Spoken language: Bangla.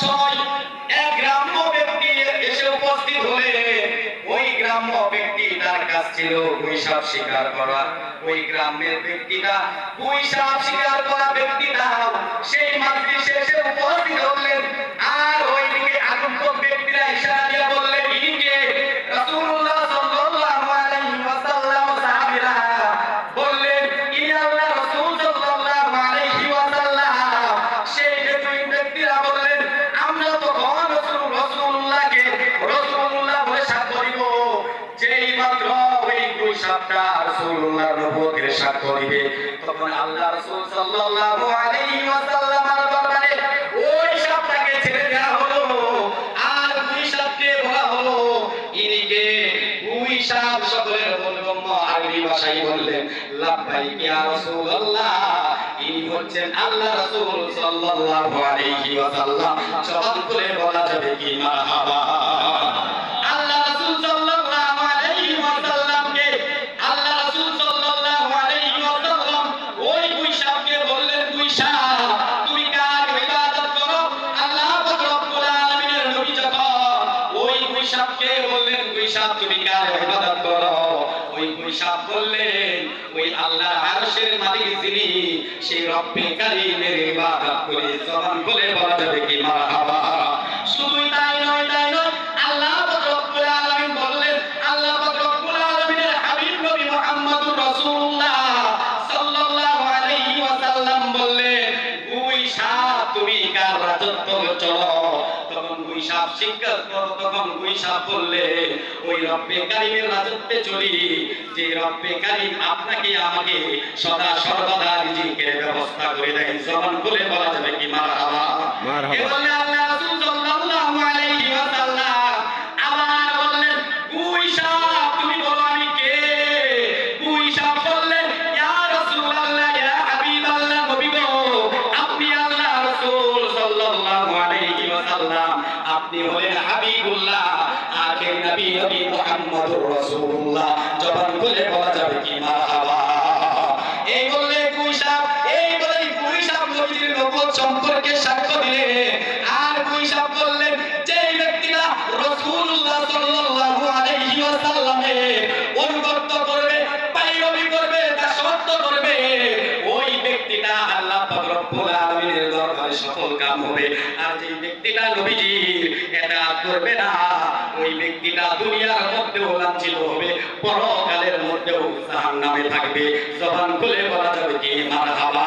সময় এক গ্রাম্য ব্যক্তি এসে উপস্থিত হলে ওই গ্রাম্য ব্যক্তি তার কাজ ছিল গুইসাপ শিকার করা। ওই গ্রামের ব্যক্তিটা গুইসাপ শিকার করা ব্যক্তিটা সেই মাজলিসে এসে উপস্থিত হলেন। আর ওইদিকে আগন্তুক ব্যক্তিরা ইশারা দিয়ে বললেন, ইনি রাসূলুল্লাহ সাল্লাল্লাহু আলাইহি ওয়াসাল্লাম। সাহাবীরা বললেন, ইনি আল্লাহ রাসূল সাল্লাল্লাহু আলাইহি ওয়াসাল্লাম। সেই ব্যক্তিরা বললেন, আমরা তো রাসূলুল্লাহকে রাসূলুল্লাহ বলে সাক্ষ্য দিব। যেই মাত্র ওই গুইসাপটা রাসূলুল্লাহর নবুয়তের সাক্ষ্য দিবে, তখন আল্লাহ রাসূল সাল্লাল্লাহু আলাইহি ওয়াসাল্লামের দরবারে ওই সাপটাকে ছেড়ে দেওয়া হলো। আর গুইসাপকে বলা হলো, ইনিকে গুইসাপ সকলের বোধগম্য আরবি ভাষায় বললেন, লাব্বাইক ইয়া রাসূলুল্লাহ। ইনি হচ্ছেন আল্লাহ রাসূল সাল্লাল্লাহু আলাইহি ওয়াসাল্লাম। জবান খুলে বলা যাবে কি মারহাবা। আল্লাহ রাসূল সাল্লাল্লাহু আলাইহি ওয়াসাল্লামকে আল্লাহ রাসূল সাল্লাল্লাহু আলাইহি ওয়াসাল্লাম ওই গুইসাপকে বললেন, গুইসাপ তুমি কার ইবাদত করো? আল্লাহ পাক রব্বুল আলামিনের নবী যখন ওই গুইসাপকে বললেন, গুইসাপ তুমি কার ইবাদত করো? ওই গুইসাপ বললেন, ওই আল্লাহর আরশের মালিক যিনি, সেই রব্বে কারীমের ইবাদত করি। জবান বলে বলা যাবে কি মারহাবা। শুধু তাই নয়, আল্লাহ পাক রব্বুল আলামিন বললেন, আল্লাহ পাক রব্বুল আলামিনের হাবিব নবী মুহাম্মদুর রাসূলুল্লাহ সাল্লাল্লাহু আলাইহি ওয়াসাল্লাম বললেন, গুইসাপ তুমি কার রাজত্ব চলো? তখন গুইসাপ স্বীকার করো। তখন গুইসাপ বললে, ওই রব্বে কারীমের রাজত্বে চলি, যে রব্বে কারীম আপনাকে আমাকে সদা সর্বদা রিজিকের ব্যবস্থা করে দেয়। জবান খুলে বলা যাবে কি মারহাবা। এ বলে আল্লাহ রাসূল সাল্লাল্লাহু আলাইহি ওয়াসাল্লাম আবার বললেন, গুইসাপ তুমি বলো আমি কে? গুইসাপ বললেন, ইয়া রাসূলুল্লাহ, ইয়া হাবিবাল্লাহ, নবী গো, আপনি আল্লাহ রাসূল সাল্লাল্লাহু আলাইহি ওয়াসাল্লাম। আপনি হলেন হাবিবুল্লাহ, আখির নবী মুহাম্মদুর রাসূলুল্লাহ। জবান খুলে বলা যাবে কি মারহাবা। এই বলে গুইসাপ নবীর নবুয়ত সম্পর্কে সাক্ষ্য দিলেন। আর গুইসাপ বললেন, যে ব্যক্তিরা রাসূলুল্লাহ সাল্লাল্লাহু আলাইহি ওয়াসাল্লামের অনুগত করবে, পায়রাবি করবে, দাসত্ব করবে, ওই ব্যক্তিটা আল্লাহ পাক রব্বুল আলামিনের দরবারে সফল কাম হবে। আর যে ব্যক্তিটা নবীজির এতাআত করবে না, ওই ব্যক্তিটা দুনিয়ার মধ্যেও লাঞ্ছিত হবে, পরকালের মধ্যেও জাহান্নামে থাকবে। জবান খুলে বলা যাবে কি মারহাবা।